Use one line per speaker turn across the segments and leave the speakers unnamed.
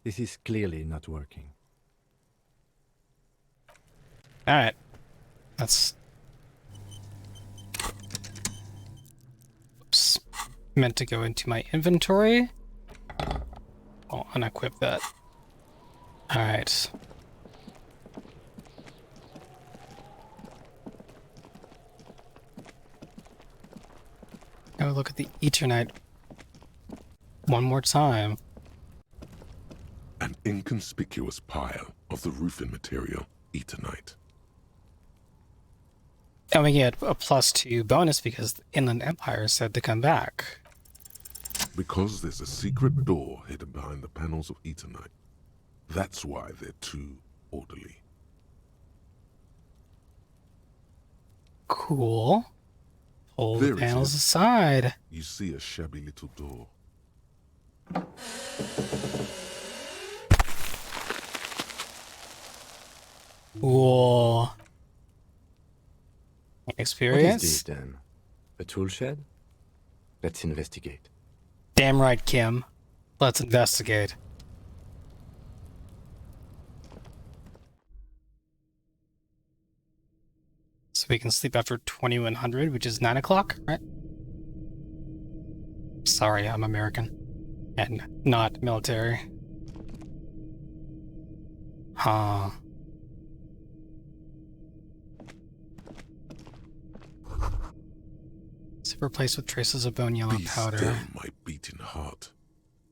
This is clearly not working.
Alright. That's... Oops. Meant to go into my inventory. I'll unequip that. Alright. Now look at the eternite one more time.
An inconspicuous pile of the roofing material, eternite.
And we get a +2 bonus because the Inland Empire said to come back.
Because there's a secret door hidden behind the panels of eternite. That's why they're too orderly.
Cool. Pull the
There it
panels
is.
aside.
You see a shabby little door.
Cool.
What
Experience?
is this then? A tool shed? Let's investigate.
Damn right, Kim. Let's investigate. So we can sleep after 2100, which is 9 o'clock, right? Sorry, I'm American. And not military. Huh. So replaced with traces of bone yellow
Be
powder.
still, my beating heart.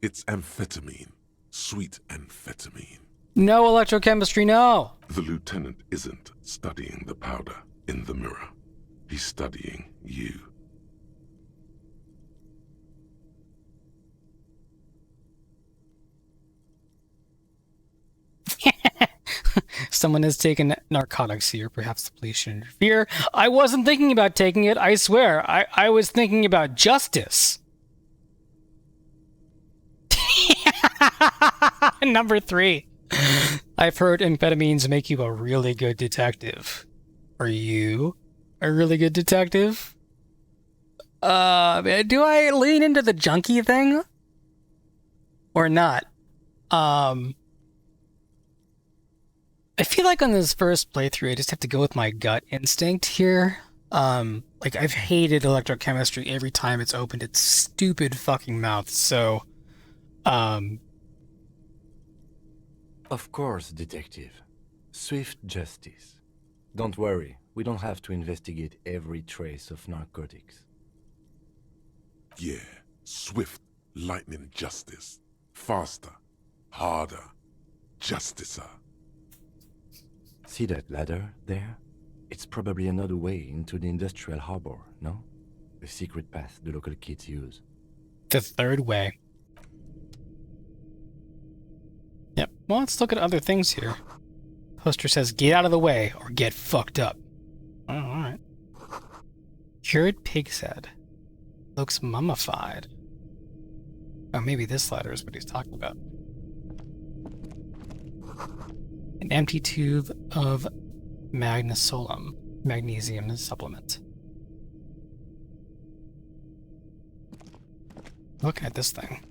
It's amphetamine. Sweet amphetamine.
No electrochemistry, no!
The lieutenant isn't studying the powder in the mirror. He's studying you.
Someone has taken narcotics here. Perhaps the police should interfere. I wasn't thinking about taking it, I swear. I was thinking about justice. Number 3. I've heard amphetamines make you a really good detective. Are you a really good detective? Do I lean into the junkie thing? Or not? I feel like on this first playthrough, I just have to go with my gut instinct here. Like, I've hated electrochemistry every time it's opened its stupid fucking mouth, so,
Of course, detective. Swift justice. Don't worry, we don't have to investigate every trace of narcotics.
Yeah, swift, lightning justice. Faster, harder, justicer.
See that ladder there? It's probably another way into the industrial harbor, no? A secret path the local kids use.
the third way. Yep, well, let's look at other things here. Poster says, get out of the way or get fucked up. Oh, alright. Cured pig's head. Looks mummified. Oh, maybe this ladder is what he's talking about. An empty tube of magnesium supplement. Look at this thing.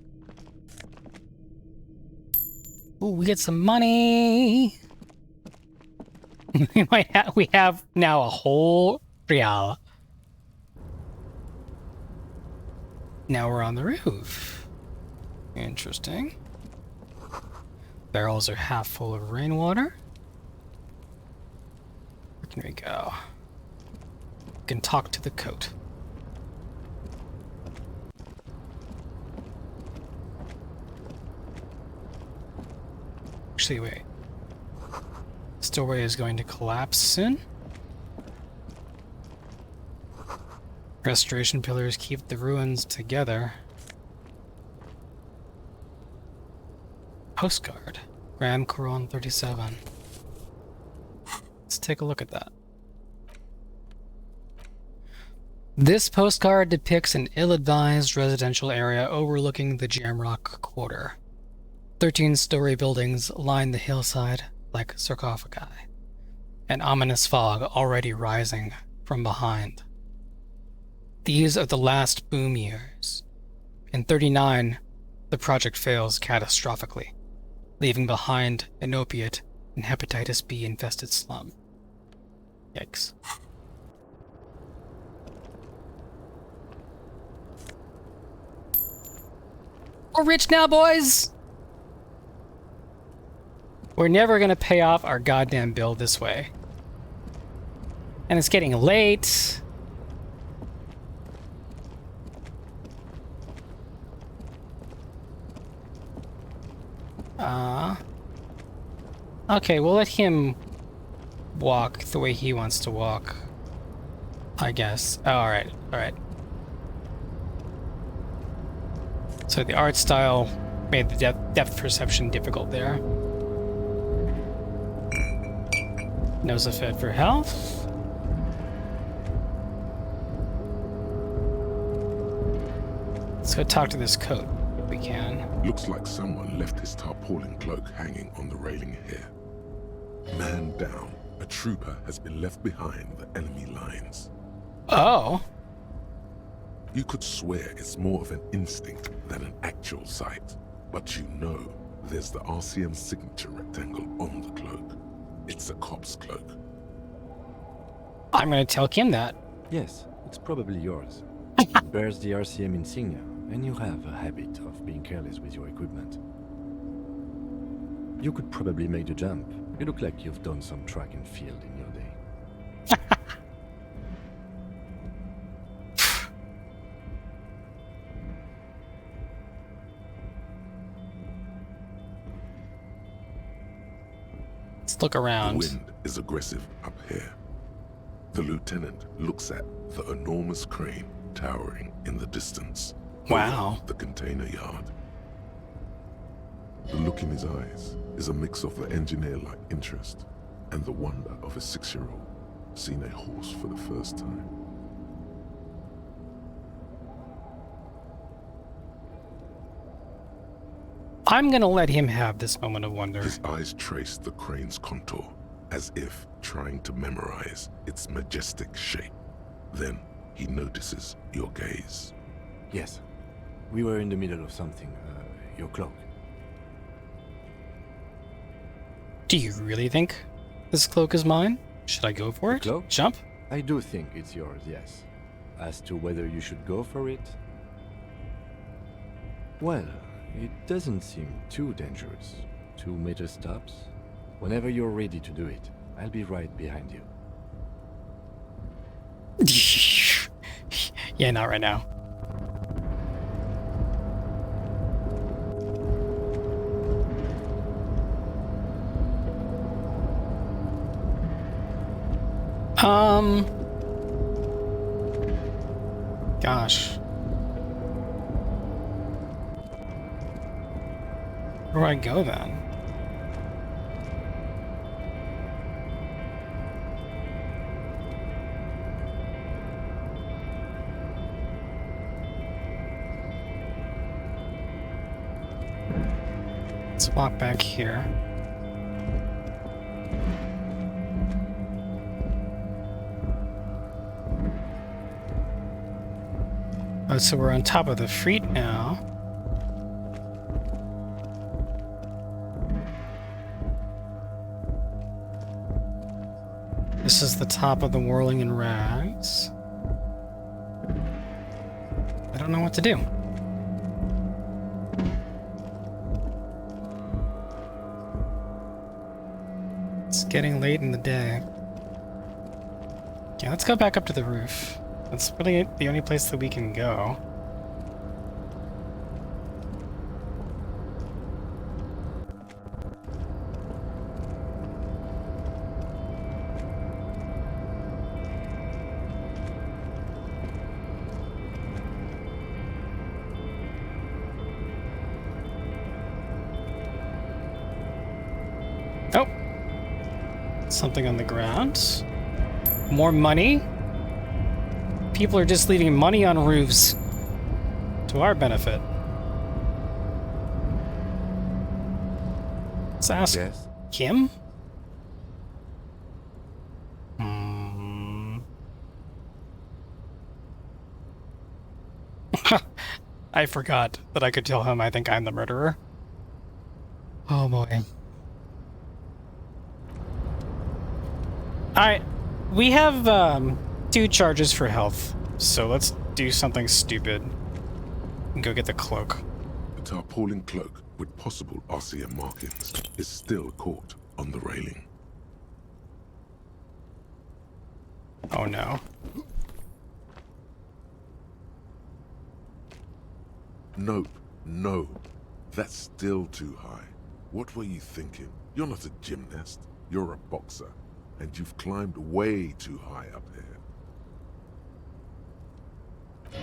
Ooh, we get some money. we have now a whole real. Now we're on the roof. Interesting. Barrels are half full of rainwater. Where can we go? We can talk to the coat. Actually, wait. Story is going to collapse soon. Restoration pillars keep the ruins together. Postcard. Grand Coron 37. Let's take a look at that. This postcard depicts an ill-advised residential area overlooking the Jamrock Quarter. 13-story buildings line the hillside like sarcophagi, an ominous fog already rising from behind. These are the last boom years. In 39, the project fails catastrophically. leaving behind an opiate and hepatitis B infested slum. Yikes. We're rich now, boys! We're never gonna pay off our goddamn bill this way. And it's getting late. Okay, we'll let him walk the way he wants to walk, I guess. Oh, alright, alright. So the art style made the depth perception difficult there. Nose of Fed for health. Let's go talk to this coat, if we can.
Looks like someone left his tarpaulin cloak hanging on the railing here. Man down, a trooper has been left behind the enemy lines.
Oh.
You could swear it's more of an instinct than an actual sight. But you know there's the RCM signature rectangle on the cloak. It's a cop's cloak.
I'm gonna tell Kim that.
Yes, it's probably yours. It bears the RCM insignia, and you have a habit of being careless with your equipment. You could probably make the jump. You look like you've done some track and field in your day.
Let's look
The
around.
wind is aggressive up here. The lieutenant looks at the enormous crane towering in the distance.
Wow.
Over the container yard. The look in his eyes is a mix of the engineer-like interest and the wonder of a 6-year-old seeing a horse for the first time.
I'm gonna let him have this moment of wonder.
His eyes trace the crane's contour, as if trying to memorize its majestic shape. Then he notices your gaze.
Yes, we were in the middle of something. Your cloak.
Do you really think this cloak is mine? Should I go for
The
it?
cloak?
Jump?
I do think it's yours, yes. As to whether you should go for it... Well, it doesn't seem too dangerous. 2 major stops. Whenever you're ready to do it, I'll be right behind you.
Yeah, not right now. Gosh. Where do I go then? Let's walk back here. Oh, so we're on top of the Freet now. This is the top of the Whirling in Rags. I don't know what to do. It's getting late in the day. Yeah, let's go back up to the roof. That's really the only place that we can go. Oh! Something on the ground. More money? People are just leaving money on roofs. To our benefit. Let's ask
Yes?
Kim? I forgot that I could tell him I think I'm the murderer. Oh boy. Alright. We have 2 charges for health, so let's do something stupid. And go get the cloak.
The tarpaulin cloak with possible RCM markings is still caught on the railing.
Oh no.
Nope, no. That's still too high. What were you thinking? You're not a gymnast. You're a boxer. And you've climbed way too high up here.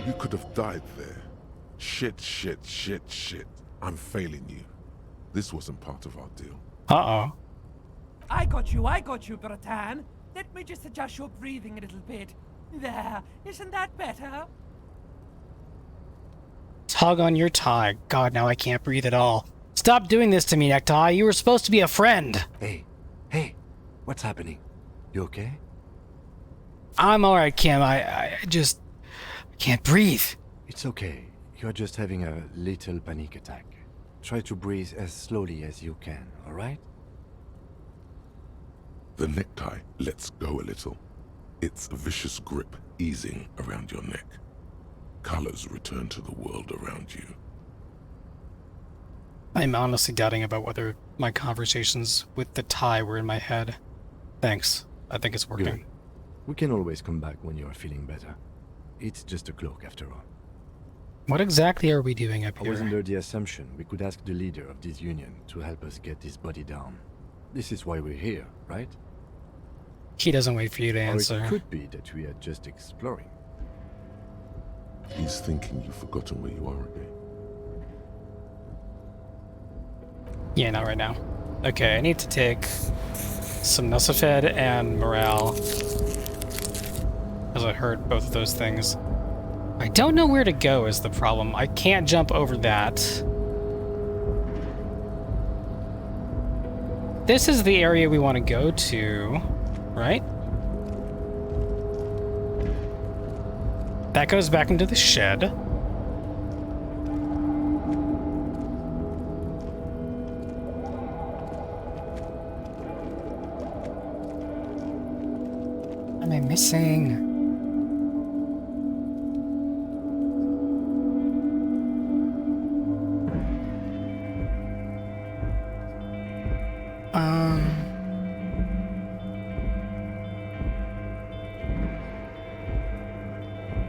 You could have died there. Shit. I'm failing you. This wasn't part of our deal.
Uh-oh.
I got you, Bratan. Let me just adjust your breathing a little bit. There, isn't that better?
Tug on your tie. God, now I can't breathe at all. Stop doing this to me, Necktie. You were supposed to be a friend.
Hey, what's happening? You okay?
I'm alright, Kim. I can't breathe.
It's okay. You're just having a little panic attack. Try to breathe as slowly as you can, alright?
The necktie lets go a little. Its vicious grip easing around your neck. Colors return to the world around you.
I'm honestly doubting about whether my conversations with the tie were in my head. Thanks. I think it's working.
Good. We can always come back when you are feeling better. It's just a cloak after all.
What exactly are we doing up
I was
here?
under the assumption we could ask the leader of this union to help us get this body down. This is why we're here, right?
He doesn't wait for you to
Or
answer.
it could be that we are just exploring.
He's thinking you've forgotten where you are again.
Yeah, not right now. Okay, I need to take some Nusafed and morale, as I heard both of those things. I don't know where to go is the problem. I can't jump over that. This is the area we want to go to, right? That goes back into the shed. What am I missing?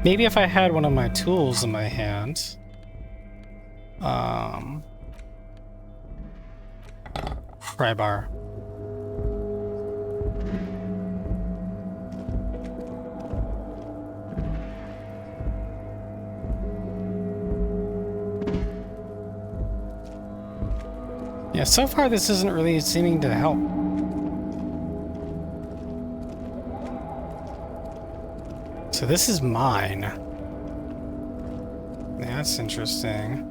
Maybe if I had one of my tools in my hand. Pry bar. Yeah, so far this isn't really seeming to help. So this is mine. That's interesting.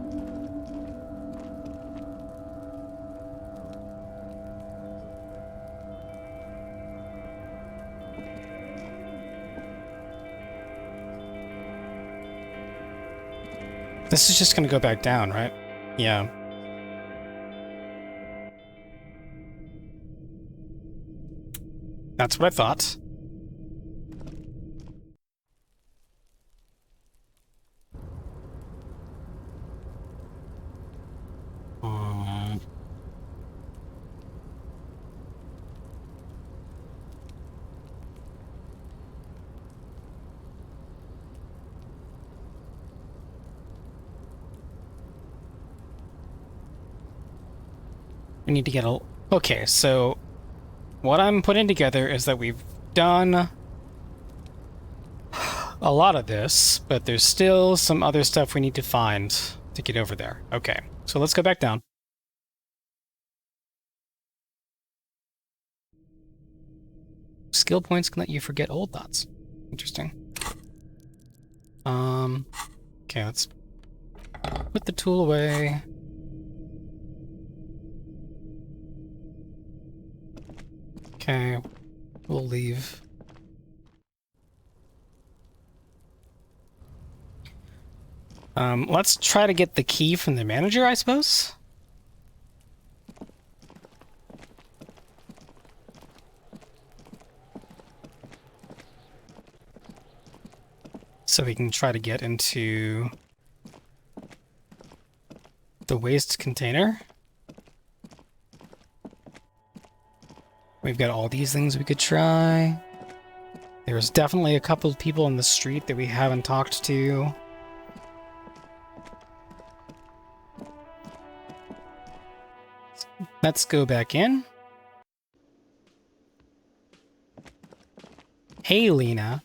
This is just gonna go back down, right? Yeah. That's what I thought. We need to get a... Okay, so what I'm putting together is that we've done a lot of this, but there's still some other stuff we need to find to get over there. Okay, so let's go back down. Skill points can let you forget old thoughts. Interesting. Okay, let's put the tool away. Okay, we'll leave. Let's try to get the key from the manager, I suppose? So we can try to get into the waste container. We've got all these things we could try. There's definitely a couple of people in the street that we haven't talked to. Let's go back in. Hey, Lena.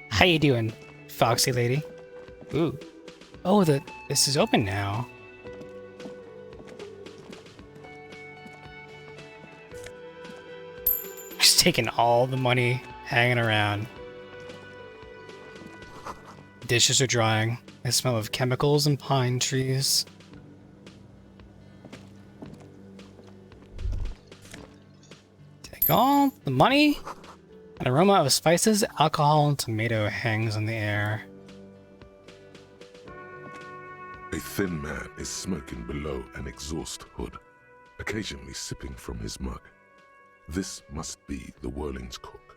How you doing, foxy lady? Ooh. Oh, this is open now. Just taking all the money hanging around. Dishes are drying. I smell of chemicals and pine trees. Take all the money. An aroma of spices, alcohol, and tomato hangs in the air.
A thin man is smoking below an exhaust hood, occasionally sipping from his mug. This must be the Whirling's cook.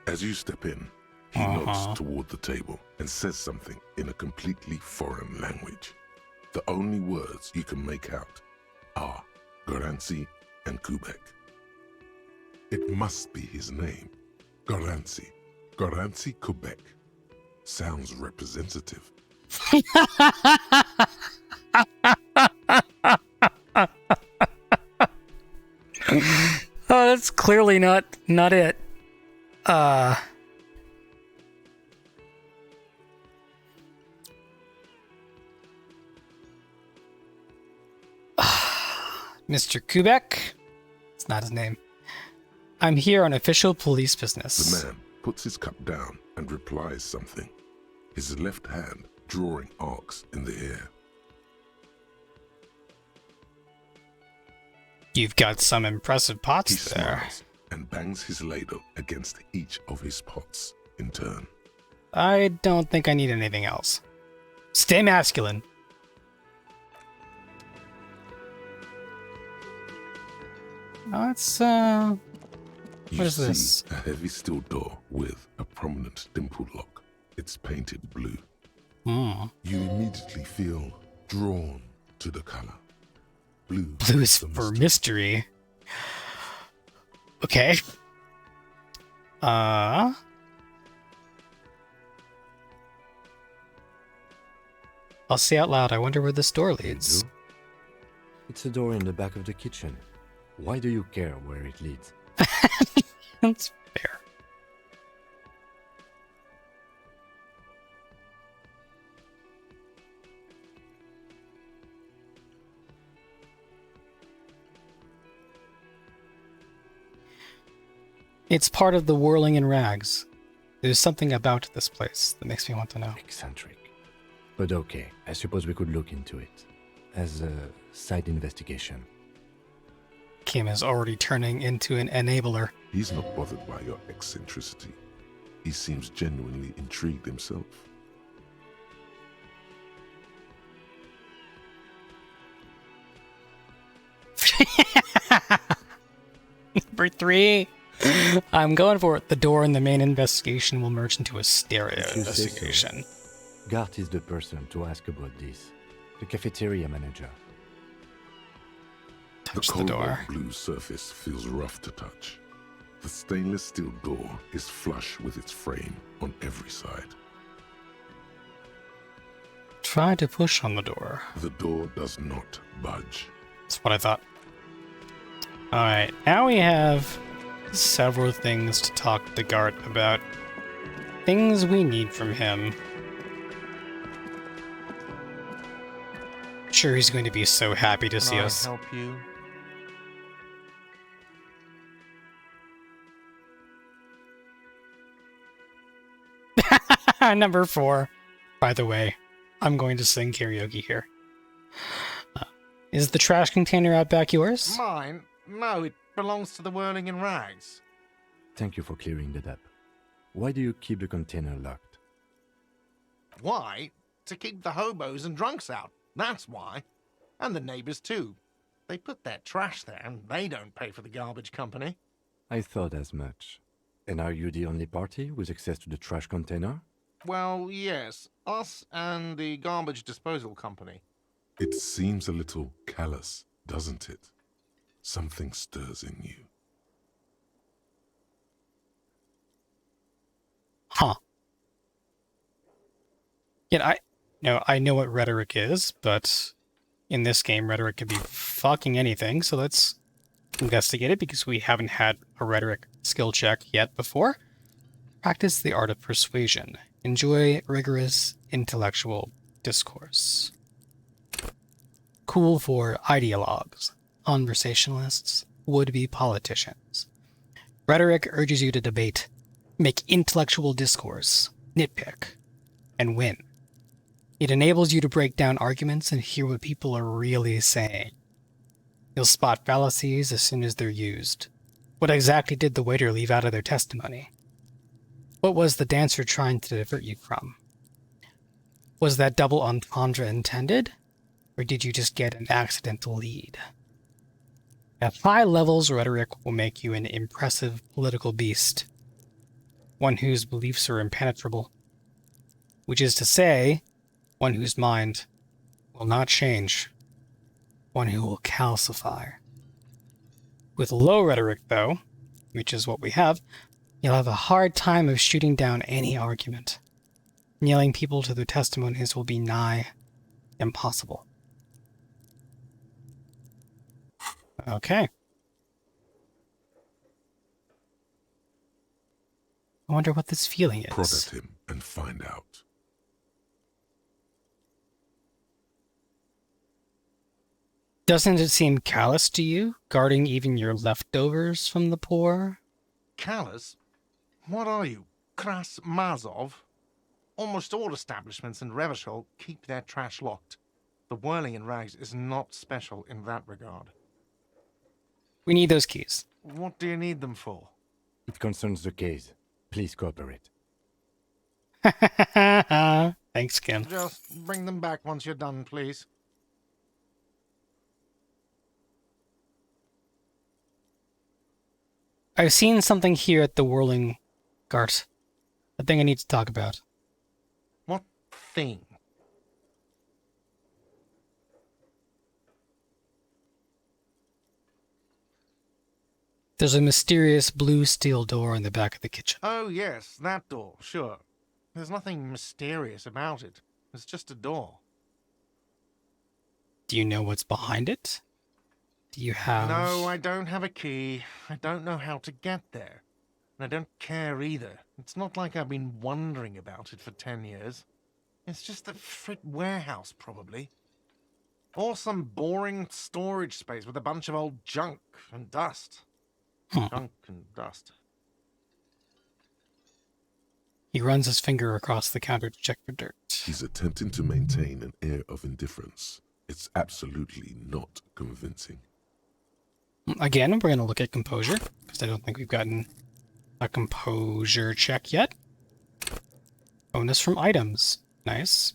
As you step in, he nods toward the table and says something in a completely foreign language. The only words you can make out are Garte and Quebec. It must be his name. Garte. Garte, Quebec. Sounds representative.
Oh, that's clearly not it. Mr. Kubek? It's not his name. I'm here on official police business.
The man puts his cup down and replies something, his left hand drawing arcs in the air.
You've got some impressive pots
He
there.
smiles and bangs his ladle against each of his pots in turn.
I don't think I need anything else. Stay masculine. Let's,
You
what is
see
this?
a heavy steel door with a prominent dimple lock. It's painted blue. You immediately feel drawn to the color. Blue.
Blue is
the
for
mystic.
mystery. Okay. I'll say out loud, I wonder where this door leads.
Do? It's a door in the back of the kitchen. Why do you care where it leads?
That's fair. It's part of the whirling in rags. There's something about this place that makes me want to know.
Eccentric. But okay, I suppose we could look into it. As a side investigation.
Kim is already turning into an enabler.
He's not bothered by your eccentricity. He seems genuinely intrigued himself.
Number 3. I'm going for it. The door in the main investigation will merge into a stereo
If you say so.
investigation.
Garte is the person to ask about this. The cafeteria manager.
Touch the
cold
door.
blue surface feels rough to touch. The stainless steel door is flush with its frame on every side.
Try to push on the door.
The door does not budge.
That's what I thought. Alright, now we have several things to talk to Garte about. Things we need from him. Sure, he's going to be so happy to see
Can I
us.
help you?
Number 4. By the way, I'm going to sing karaoke here. Is the trash container out back yours?
Mine? No, it belongs to the Whirling in Rags.
Thank you for clearing that up. Why do you keep the container locked?
Why? To keep the hobos and drunks out. That's why. And the neighbors too. They put their trash there and they don't pay for the garbage company.
I thought as much. And are you the only party with access to the trash container?
Well, yes. Us and the garbage disposal company.
It seems a little callous, doesn't it? Something stirs in you.
Huh. Yeah, I know what rhetoric is, but in this game, rhetoric can be fucking anything, so let's investigate it because we haven't had a rhetoric skill check yet before. Practice the art of persuasion. Enjoy rigorous intellectual discourse. Cool for ideologues, conversationalists, would-be politicians. Rhetoric urges you to debate, make intellectual discourse, nitpick, and win. It enables you to break down arguments and hear what people are really saying. You'll spot fallacies as soon as they're used. What exactly did the waiter leave out of their testimony? What was the dancer trying to divert you from? Was that double entendre intended? Or did you just get an accidental lead? At high levels, rhetoric will make you an impressive political beast. One whose beliefs are impenetrable. Which is to say, one whose mind will not change. One who will calcify. With low rhetoric, though, which is what we have, you'll have a hard time of shooting down any argument. Nailing people to their testimonies will be nigh impossible. Okay. I wonder what this feeling is.
Prod at him and find out.
Doesn't it seem callous to you, guarding even your leftovers from the poor?
Callous? What are you, Kras Mazov? Almost all establishments in Revachol keep their trash locked. The whirling in rags is not special in that regard.
We need those keys.
What do you need them for?
It concerns the case. Please cooperate.
Thanks, Kim.
Just bring them back once you're done, please.
I've seen something here at the whirling Garte. A thing I need to talk about.
What thing?
There's a mysterious blue steel door in the back of the kitchen.
Oh, yes, that door, sure. There's nothing mysterious about it. It's just a door.
Do you know what's behind it? Do you have...
No, I don't have a key. I don't know how to get there. And I don't care either. It's not like I've been wondering about it for 10 years. It's just a frit warehouse, probably. Or some boring storage space with a bunch of old junk and dust. Junk and dust.
He runs his finger across the counter to check for dirt.
He's attempting to maintain an air of indifference. It's absolutely not convincing.
Again, we're going to look at composure, because I don't think we've gotten a composure check yet. Bonus from items. Nice.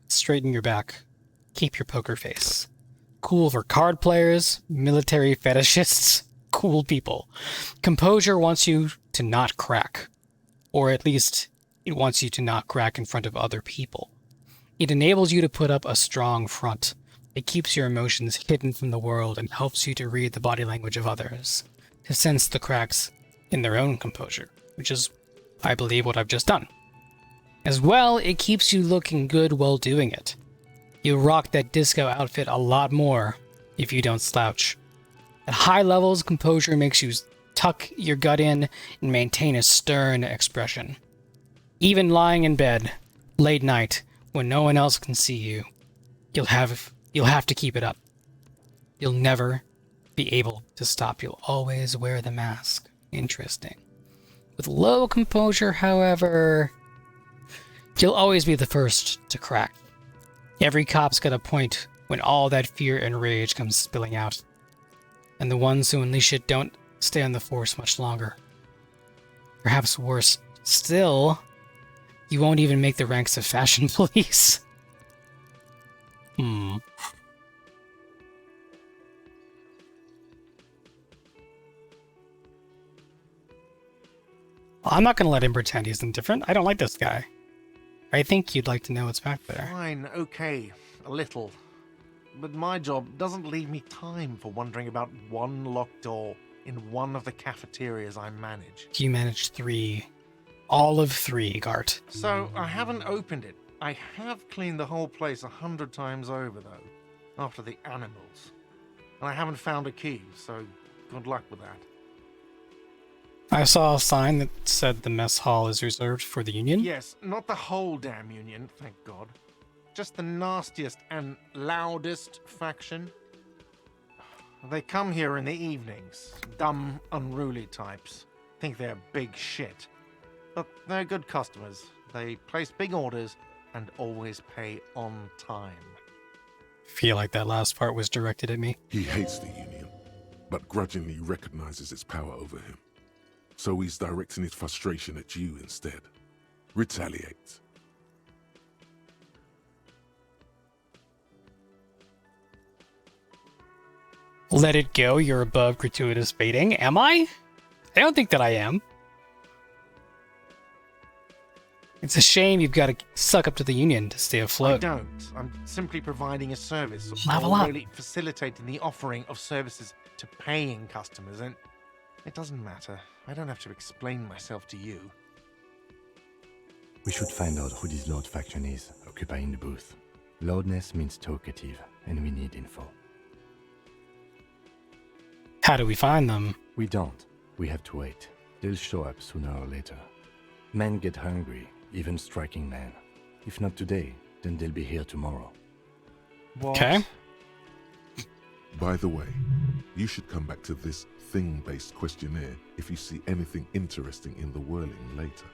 Straighten your back. Keep your poker face. Cool for card players, military fetishists, cool people. Composure wants you to not crack. Or at least, it wants you to not crack in front of other people. It enables you to put up a strong front. It keeps your emotions hidden from the world and helps you to read the body language of others, to sense the cracks in their own composure, which is, I believe, what I've just done. As well, it keeps you looking good while doing it. You'll rock that disco outfit a lot more if you don't slouch. At high levels, composure makes you tuck your gut in and maintain a stern expression. Even lying in bed, late night, when no one else can see you, you'll have to keep it up. You'll never be able to stop. You'll always wear the mask. Interesting. With low composure, however, you'll always be the first to crack. Every cop's got a point when all that fear and rage comes spilling out. And the ones who unleash it don't stay on the force much longer. Perhaps worse still, you won't even make the ranks of fashion police. I'm not gonna let him pretend he's indifferent. I don't like this guy. I think you'd like to know what's back there.
Fine, okay, a little. But my job doesn't leave me time for wondering about one locked door in one of the cafeterias I manage.
You managed 3. All of 3, Garte.
So, I haven't opened it. I have cleaned the whole place 100 times over, though, after the animals. And I haven't found a key, so good luck with that.
I saw a sign that said the mess hall is reserved for the Union.
Yes, not the whole damn Union, thank God. Just the nastiest and loudest faction. They come here in the evenings. Dumb, unruly types. Think they're big shit. But they're good customers. They place big orders and always pay on time.
Feel like that last part was directed at me.
He hates the Union, but grudgingly recognizes its power over him. So he's directing his frustration at you instead. Retaliate.
Let it go, you're above gratuitous baiting. Am I? I don't think that I am. It's a shame you've got to suck up to the Union to stay
I
afloat.
don't. I'm simply providing a service.
Level
or
up.
really facilitating the offering of services to paying customers, and it doesn't matter. I don't have to explain myself to you.
We should find out who this Lord faction is, occupying the booth. Loudness means talkative, and we need info.
How do we find them?
We don't. We have to wait. They'll show up sooner or later. Men get hungry, even striking men. If not today, then they'll be here tomorrow.
What?
Okay.
By the way, you should come back to this thing-based questionnaire if you see anything interesting in the whirling later.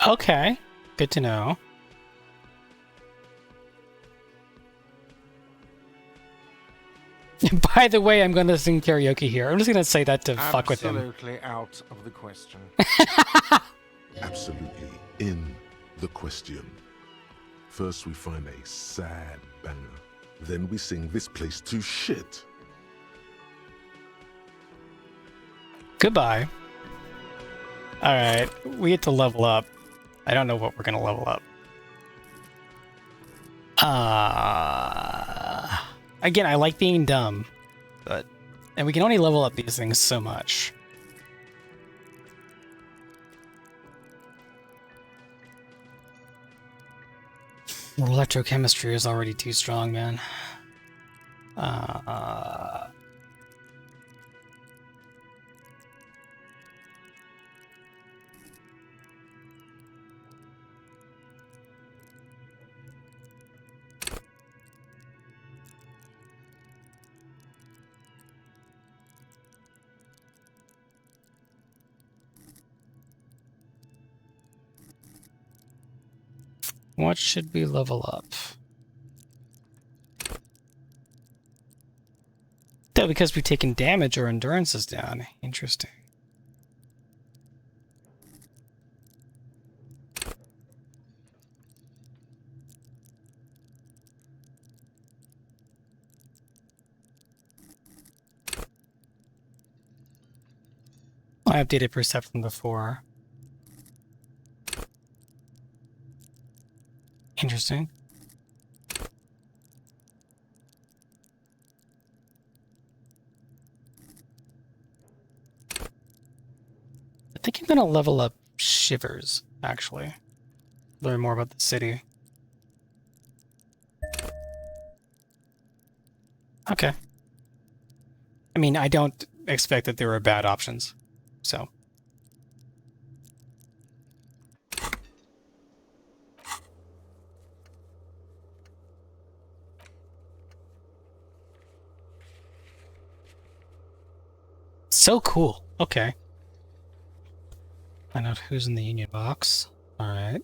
Okay. Good to know. By the way, I'm going to sing karaoke here. I'm just going to say that to fuck with him.
Absolutely out of the question.
Absolutely in the question. First we find a sad banger. Then we sing this place to shit.
Goodbye. Alright, we get to level up. I don't know what we're going to level up. Again, I like being dumb, and we can only level up these things so much. Well, electrochemistry is already too strong, man. What should we level up? Oh, because we've taken damage, our endurance is down. Interesting. I updated perception before. Interesting. I think I'm gonna level up Shivers, actually. Learn more about the city. Okay. I mean, I don't expect that there are bad options, so. So cool. Okay. Find out who's in the Union box. Alright.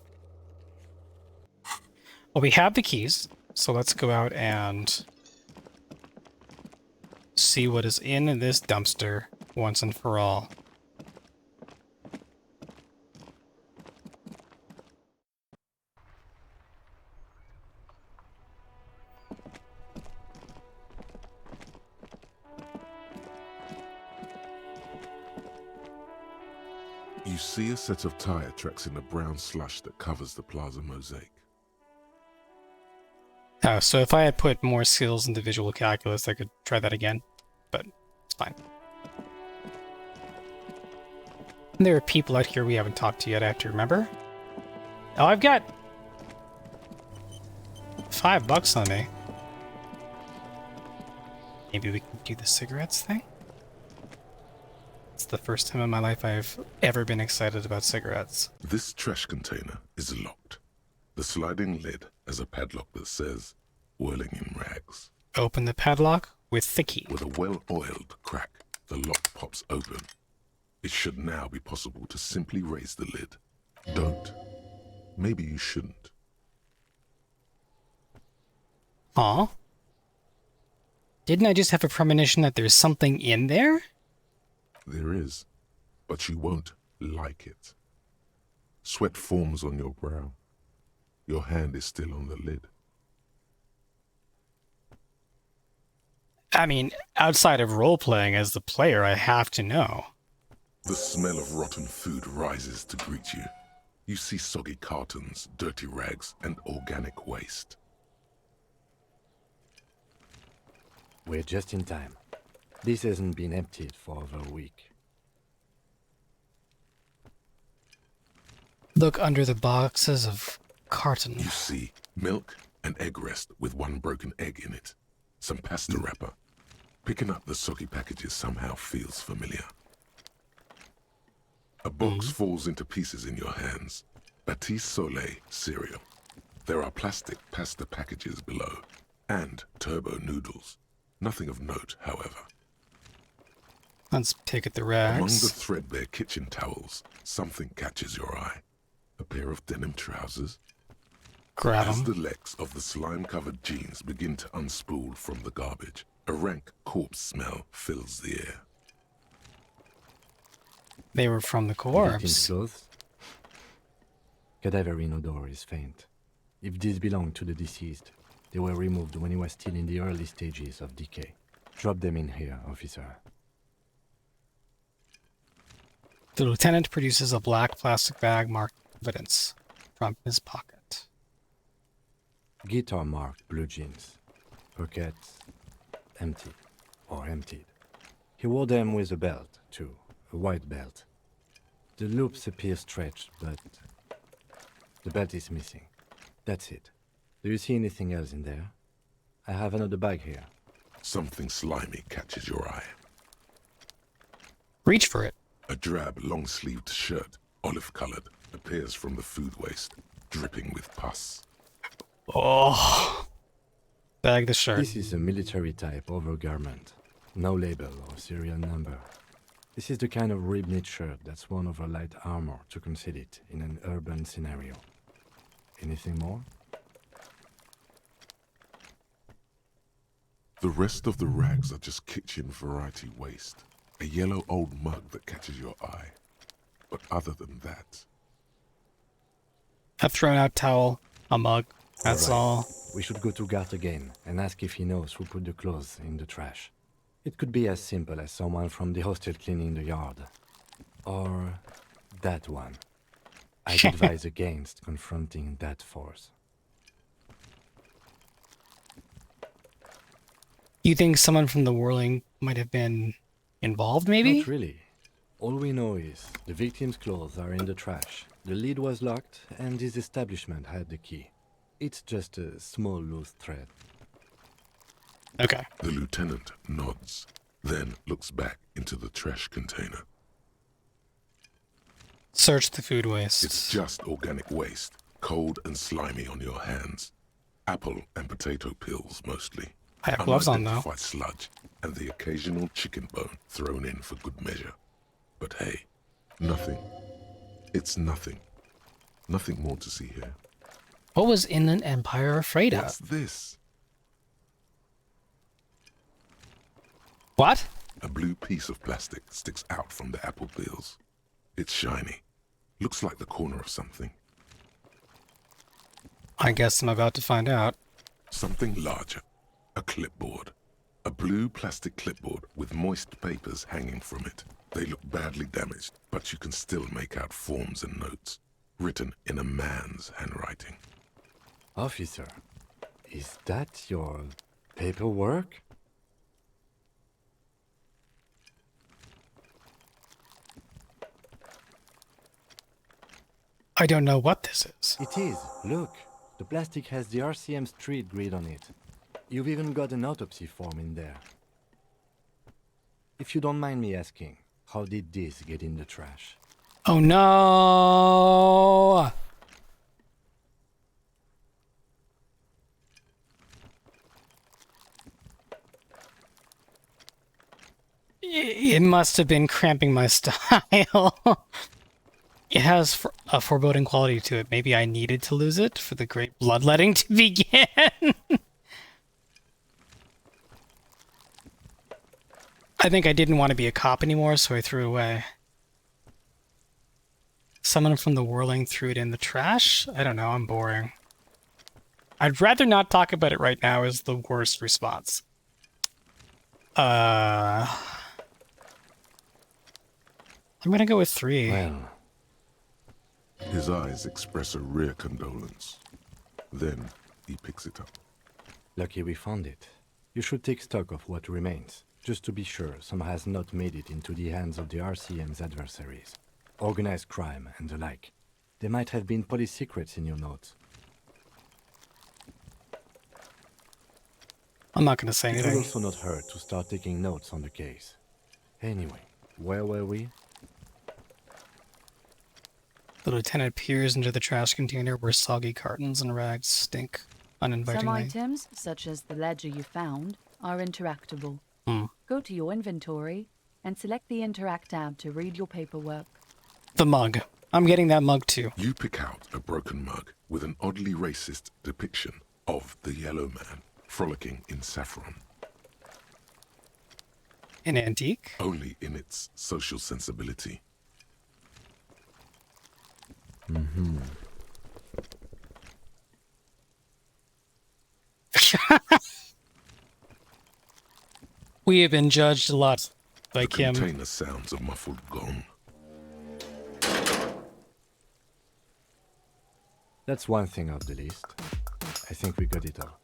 Well, we have the keys, so let's go out and see what is in this dumpster once and for all.
You see a set of tire tracks in the brown slush that covers the plaza mosaic.
Oh, so if I had put more skills into visual calculus, I could try that again, but it's fine. There are people out here we haven't talked to yet, I have to remember. Oh, I've got $5 on me. Maybe we can do the cigarettes thing? It's the first time in my life I've ever been excited about cigarettes.
This trash container is locked. The sliding lid has a padlock that says, "Whirling in rags."
Open the padlock with the key.
With a well-oiled crack, the lock pops open. It should now be possible to simply raise the lid. Don't. Maybe you shouldn't.
Aw. Didn't I just have a premonition that there's something in there?
There is, but you won't like it. Sweat forms on your brow. Your hand is still on the lid.
I mean, outside of role-playing as the player, I have to know.
The smell of rotten food rises to greet you. You see soggy cartons, dirty rags, and organic waste.
We're just in time. This hasn't been emptied for over a week.
Look under the boxes of carton.
You see milk and egg rest with one broken egg in it. Some pasta wrapper. Picking up the soggy packages somehow feels familiar. A box falls into pieces in your hands. Batiste Soleil cereal. There are plastic pasta packages below. And turbo noodles. Nothing of note, however.
Let's pick at the
Among the
rags.
threadbare kitchen towels, something catches your eye. A pair of denim trousers.
Grab
As
them.
the legs of the slime-covered jeans begin to unspool from the garbage, a rank corpse smell fills the air.
They were from the
Victim's
corpse.
clothes? Cadaverine odor is faint. If these belong to the deceased, they were removed when he was still in the early stages of decay. Drop them in here, officer.
The lieutenant produces a black plastic bag marked evidence from his pocket.
Guitar marked blue jeans. Pockets empty or emptied. He wore them with a belt, too. A white belt. The loops appear stretched, but the belt is missing. That's it. Do you see anything else in there? I have another bag here.
Something slimy catches your eye.
Reach for it.
A drab, long-sleeved shirt, olive-colored, appears from the food waste, dripping with pus.
Oh. Bag the shirt.
This is a military-type overgarment. No label or serial number. This is the kind of rib-knit shirt that's worn over light armor to conceal it in an urban scenario. Anything more?
The rest of the rags are just kitchen variety waste. A yellow old mug that catches your eye. But other than that,
A thrown out towel. A mug. That's
Alright.
all.
We should go to Garte again and ask if he knows who put the clothes in the trash. It could be as simple as someone from the hostel cleaning the yard. Or that one. I'd advise against confronting that force.
You think someone from the whirling might have been involved, maybe?
Not really. All we know is the victim's clothes are in the trash. The lid was locked and his establishment had the key. It's just a small loose thread.
Okay.
the lieutenant nods, then looks back into the trash container.
Search the food waste.
It's just organic waste, cold and slimy on your hands. Apple and potato peels, mostly.
I have gloves on, though.
Unidentified sludge, and the occasional chicken bone thrown in for good measure. But hey, nothing. It's nothing. Nothing more to see here.
What was Inland Empire afraid
What's
of?
this?
What?
A blue piece of plastic sticks out from the apple peels. It's shiny. Looks like the corner of something.
I guess I'm about to find out.
Something larger. A clipboard. A blue plastic clipboard with moist papers hanging from it. They look badly damaged, but you can still make out forms and notes, written in a man's handwriting.
Officer, is that your paperwork?
I don't know what this is.
It is. Look, the plastic has the RCM street grid on it. You've even got an autopsy form in there. If you don't mind me asking, how did this get in the trash?
Oh no! It must have been cramping my style. It has a foreboding quality to it. Maybe I needed to lose it for the great bloodletting to begin. I think I didn't want to be a cop anymore, so I threw it away. Someone from the whirling threw it in the trash? I don't know, I'm boring. I'd rather not talk about it right now is the worst response. I'm gonna go with 3.
Well,
His eyes express a rare condolence. Then he picks it up.
lucky we found it. You should take stock of what remains, just to be sure some has not made it into the hands of the RCM's adversaries. Organized crime and the like. There might have been police secrets in your notes.
I'm not gonna say
It would
anything.
also not hurt to start taking notes on the case. Anyway, where were we?
The lieutenant peers into the trash container where soggy cartons and rags stink
Some
uninvitingly.
items, such as the ledger you found, are interactable.
Hmm.
Go to your inventory and select the Interact tab to read your paperwork.
The mug. I'm getting that mug too.
You pick out a broken mug with an oddly racist depiction of the Yellow Man frolicking in saffron,
An antique?
only in its social sensibility.
We have been judged a lot by
The
Kim.
container sounds a muffled gong.
That's one thing off the list. I think we got it all.